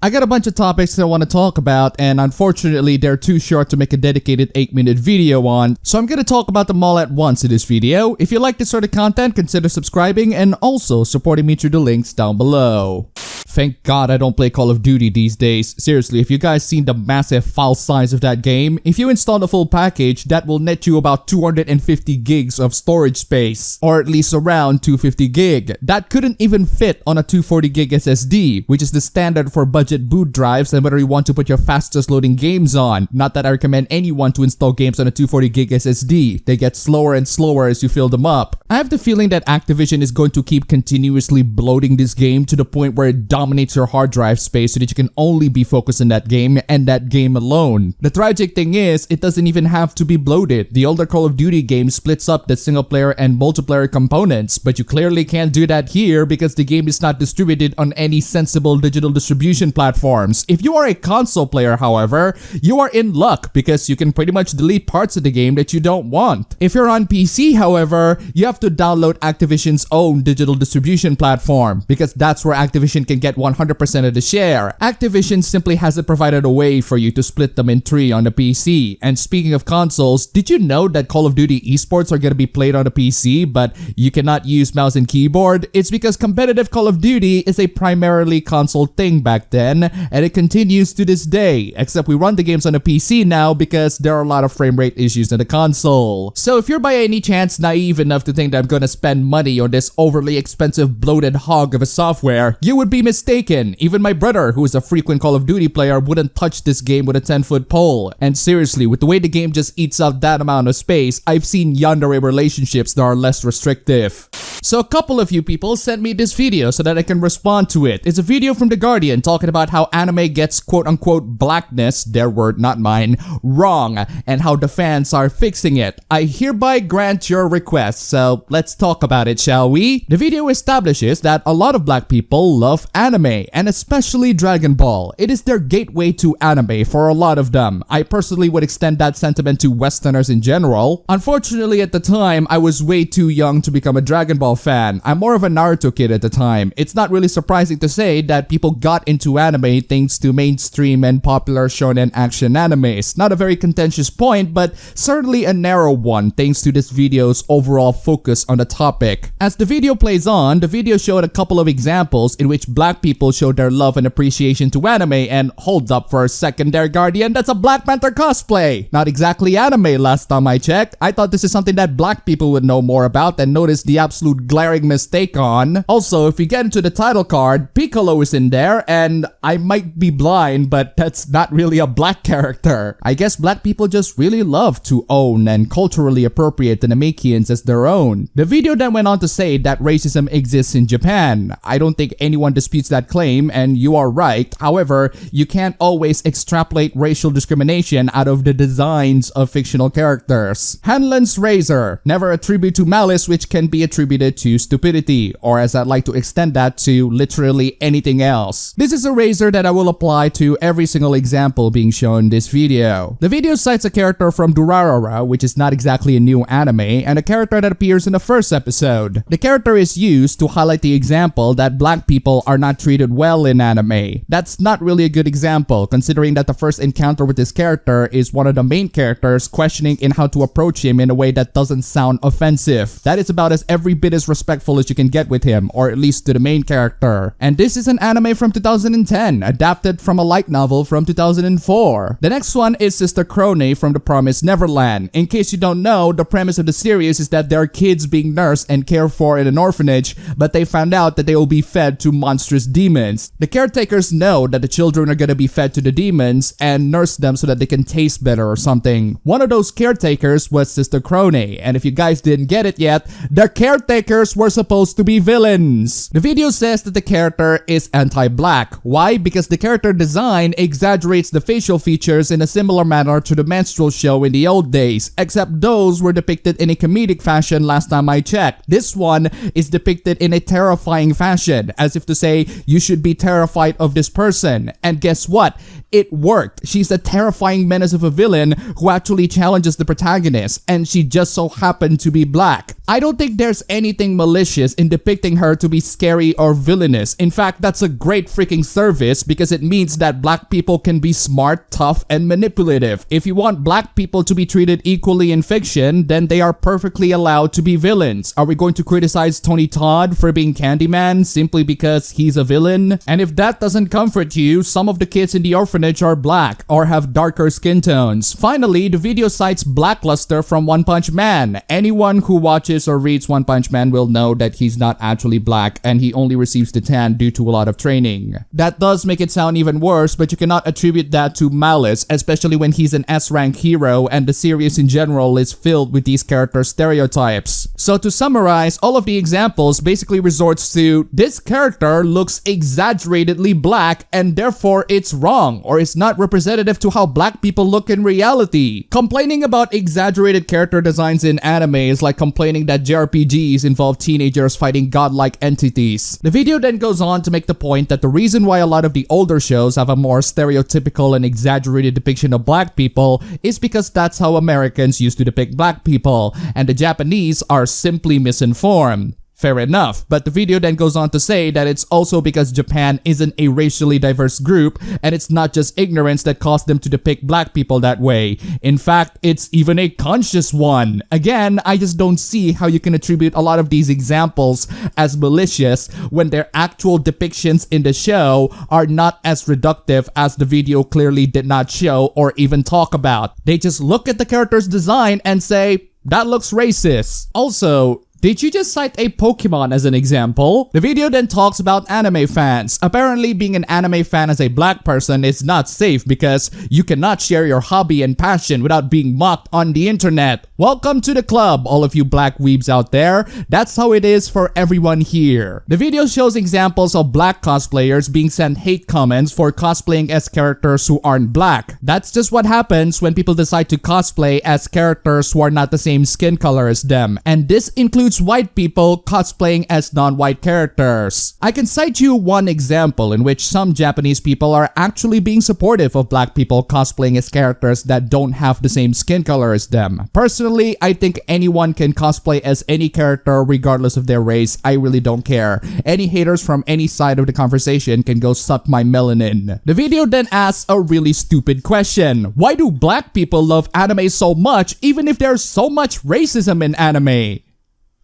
I got a bunch of topics that I want to talk about, and unfortunately they're too short to make a dedicated 8-minute video on, so I'm gonna talk about them all at once in this video. If you like this sort of content, consider subscribing and also supporting me through the links down below. Thank God I don't play Call of Duty these days. Seriously, if you guys seen the massive file size of that game, if you install the full package, that will net you about 250 gigs of storage space, or at least around 250 gig. That couldn't even fit on a 240 gig SSD, which is the standard for budget boot drives and whether you want to put your fastest loading games on. Not that I recommend anyone to install games on a 240 gig SSD. They get slower and slower as you fill them up. I have the feeling that Activision is going to keep continuously bloating this game to the point where it dominates your hard drive space so that you can only be focused on that game and that game alone. The tragic thing is, it doesn't even have to be bloated. The older Call of Duty game splits up the single player and multiplayer components, but you clearly can't do that here because the game is not distributed on any sensible digital distribution platforms. If you are a console player, however, you are in luck because you can pretty much delete parts of the game that you don't want. If you're on PC, however, you have to download Activision's own digital distribution platform because that's where Activision can get 100% of the share. Activision simply hasn't provided a way for you to split them in three on the PC. And speaking of consoles, did you know that Call of Duty esports are going to be played on the PC, but you cannot use mouse and keyboard? It's because competitive Call of Duty is a primarily console thing back then, and it continues to this day, except we run the games on a PC now because there are a lot of frame rate issues on the console. So if you're by any chance naive enough to think that I'm gonna spend money on this overly expensive bloated hog of a software, you would be mistaken. Even my brother, who is a frequent Call of Duty player, wouldn't touch this game with a 10-foot pole. And seriously, with the way the game just eats up that amount of space, I've seen yandere relationships that are less restrictive. So a couple of you people sent me this video so that I can respond to it. It's a video from The Guardian talking about how anime gets quote-unquote blackness, their word not mine, wrong, and how the fans are fixing it. I hereby grant your request, so let's talk about it, shall we? The video establishes that a lot of black people love anime, and especially Dragon Ball. It is their gateway to anime for a lot of them. I personally would extend that sentiment to Westerners in general. Unfortunately, at the time, I was way too young to become a Dragon Ball fan. I'm more of a Naruto kid at the time. It's not really surprising to say that people got into anime thanks to mainstream and popular shonen action animes. Not a very contentious point, but certainly a narrow one thanks to this video's overall focus on the topic. As the video plays on, the video showed a couple of examples in which black people showed their love and appreciation to anime, and hold up for a second there, Guardian, that's a Black Panther cosplay! Not exactly anime last time I checked. I thought this is something that black people would know more about and notice the absolute glaring mistake on. Also, if you get into the title card, Piccolo is in there, and I might be blind, but that's not really a black character. I guess black people just really love to own and culturally appropriate the Namekians as their own. The video then went on to say that racism exists in Japan. I don't think anyone disputes that claim, and you are right. However, you can't always extrapolate racial discrimination out of the designs of fictional characters. Hanlon's razor, never attribute to malice which can be attributed to stupidity, or as I'd like to extend that to literally anything else. This is a razor that I will apply to every single example being shown in this video. The video cites a character from Durarara, which is not exactly a new anime, and a character that appears in the first episode. The character is used to highlight the example that black people are not treated well in anime. That's not really a good example, considering that the first encounter with this character is one of the main characters questioning in how to approach him in a way that doesn't sound offensive. That is about as every bit as respectful as you can get with him, or at least to the main character. And this is an anime from 2010, adapted from a light novel from 2004. The next one is Sister Crone from The Promised Neverland. In case you don't know, the premise of the series is that there are kids being nursed and cared for in an orphanage, but they found out that they will be fed to monstrous demons. The caretakers know that the children are gonna be fed to the demons and nurse them so that they can taste better or something. One of those caretakers was Sister Crone, and if you guys didn't get it yet, the caretakers were supposed to be villains. The video says that the character is anti-black. Why? Because the character design exaggerates the facial features in a similar manner to the menstrual show in the old days, except those were depicted in a comedic fashion last time I checked. This one is depicted in a terrifying fashion, as if to say, you should be terrified of this person. And guess what? It worked. She's a terrifying menace of a villain who actually challenges the protagonist, and she just so happened to be black. I don't think there's anything malicious in depicting her to be scary or villainous. In fact, that's a great freaking service disservice because it means that black people can be smart, tough, and manipulative. If you want black people to be treated equally in fiction, then they are perfectly allowed to be villains. Are we going to criticize Tony Todd for being Candyman simply because he's a villain? And if that doesn't comfort you, some of the kids in the orphanage are black or have darker skin tones. Finally, the video cites Blackluster from One Punch Man. Anyone who watches or reads One Punch Man will know that he's not actually black and he only receives the tan due to a lot of training. That does make it sound even worse, but you cannot attribute that to malice, especially when he's an S-rank hero and the series in general is filled with these character stereotypes. So to summarize, all of the examples basically resorts to this character looks exaggeratedly black and therefore it's wrong or it's not representative to how black people look in reality. Complaining about exaggerated character designs in anime is like complaining that JRPGs involve teenagers fighting godlike entities. The video then goes on to make the point that the reason why a lot of the older shows have a more stereotypical and exaggerated depiction of black people is because that's how Americans used to depict black people, and the Japanese are simply misinformed. Fair enough, but the video then goes on to say that it's also because Japan isn't a racially diverse group and it's not just ignorance that caused them to depict black people that way. In fact, it's even a conscious one. Again, I just don't see how you can attribute a lot of these examples as malicious when their actual depictions in the show are not as reductive as the video clearly did not show or even talk about. They just look at the character's design and say, that looks racist. Also, did you just cite a Pokemon as an example? The video then talks about anime fans. Apparently, being an anime fan as a black person is not safe because you cannot share your hobby and passion without being mocked on the internet. Welcome to the club, all of you black weebs out there. That's how it is for everyone here. The video shows examples of black cosplayers being sent hate comments for cosplaying as characters who aren't black. That's just what happens when people decide to cosplay as characters who are not the same skin color as them. And this includes white people cosplaying as non-white characters. I can cite you one example in which some Japanese people are actually being supportive of black people cosplaying as characters that don't have the same skin color as them. Personally, I think anyone can cosplay as any character regardless of their race. I really don't care. Any haters from any side of the conversation can go suck my melanin. The video then asks a really stupid question. Why do black people love anime so much even if there's so much racism in anime?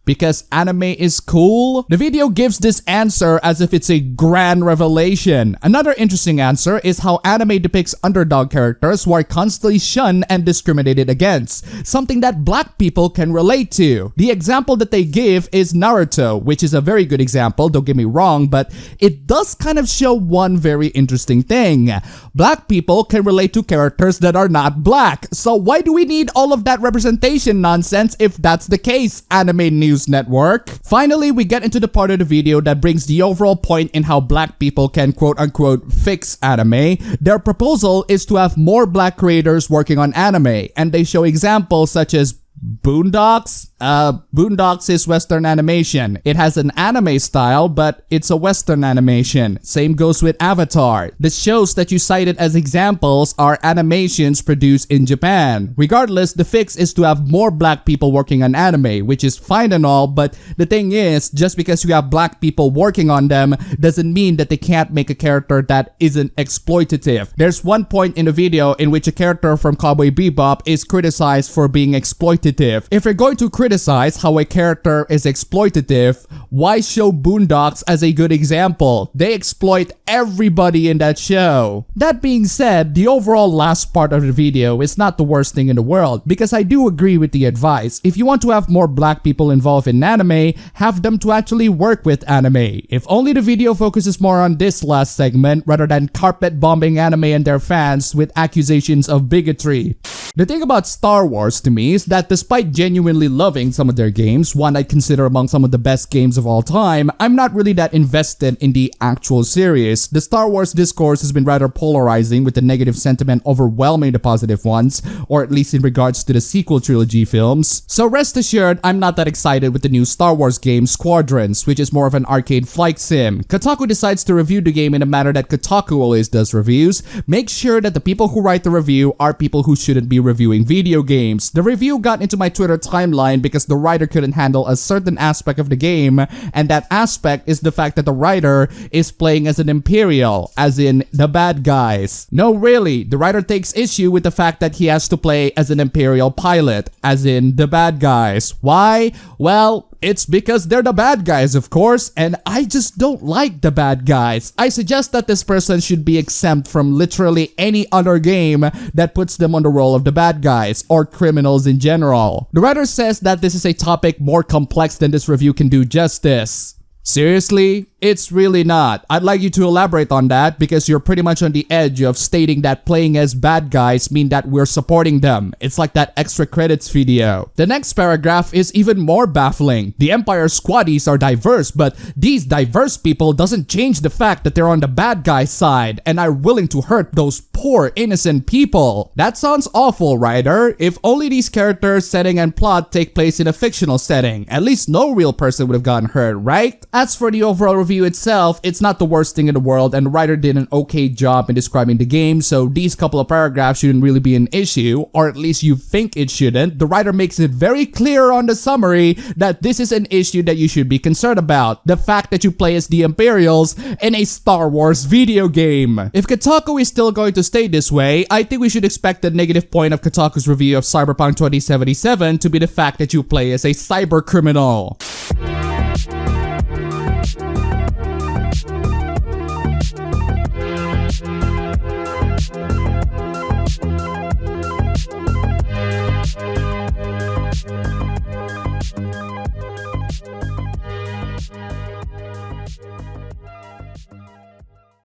Because anime is cool? The video gives this answer as if it's a grand revelation. Another interesting answer is how anime depicts underdog characters who are constantly shunned and discriminated against, something that black people can relate to. The example that they give is Naruto, which is a very good example, don't get me wrong, but it does kind of show one very interesting thing. Black people can relate to characters that are not black. So why do we need all of that representation nonsense if that's the case, Anime News Network? Finally, we get into the part of the video that brings the overall point in how black people can quote-unquote fix anime. Their proposal is to have more black creators working on anime, and they show examples such as Boondocks? Boondocks is Western animation. It has an anime style, but it's a Western animation. Same goes with Avatar. The shows that you cited as examples are animations produced in Japan. Regardless, the fix is to have more black people working on anime, which is fine and all, but the thing is, just because you have black people working on them doesn't mean that they can't make a character that isn't exploitative. There's one point in the video in which a character from Cowboy Bebop is criticized for being exploitative. If you're going to criticize how a character is exploitative, why show Boondocks as a good example? They exploit everybody in that show. That being said, the overall last part of the video is not the worst thing in the world, because I do agree with the advice. If you want to have more black people involved in anime, have them to actually work with anime. If only the video focuses more on this last segment rather than carpet bombing anime and their fans with accusations of bigotry. The thing about Star Wars to me is that despite genuinely loving some of their games, one I consider among some of the best games of all time, I'm not really that invested in the actual series. The Star Wars discourse has been rather polarizing, with the negative sentiment overwhelming the positive ones, or at least in regards to the sequel trilogy films. So rest assured, I'm not that excited with the new Star Wars game Squadrons, which is more of an arcade flight sim. Kotaku decides to review the game in a manner that Kotaku always does reviews. Make sure that the people who write the review are people who shouldn't be reviewing video games. The review got into my Twitter timeline because the writer couldn't handle a certain aspect of the game, and that aspect is the fact that the writer is playing as an Imperial, as in the bad guys. No, really, the writer takes issue with the fact that he has to play as an Imperial pilot, as in the bad guys. Why? Well, it's because they're the bad guys, of course, and I just don't like the bad guys. I suggest that this person should be exempt from literally any other game that puts them on the role of the bad guys, or criminals in general. The writer says that this is a topic more complex than this review can do justice. Seriously? It's really not. I'd like you to elaborate on that because you're pretty much on the edge of stating that playing as bad guys mean that we're supporting them. It's like that extra credits video. The next paragraph is even more baffling. The Empire squaddies are diverse, but these diverse people doesn't change the fact that they're on the bad guy side and are willing to hurt those poor innocent people. That sounds awful, writer. If only these characters, setting, and plot take place in a fictional setting, at least no real person would have gotten hurt, right? As for the overall review itself, it's not the worst thing in the world, and the writer did an okay job in describing the game, so these couple of paragraphs shouldn't really be an issue, or at least you think it shouldn't. The writer makes it very clear on the summary that this is an issue that you should be concerned about. The fact that you play as the Imperials in a Star Wars video game. If Kotaku is still going to stay this way, I think we should expect the negative point of Kotaku's review of Cyberpunk 2077 to be the fact that you play as a cyber criminal.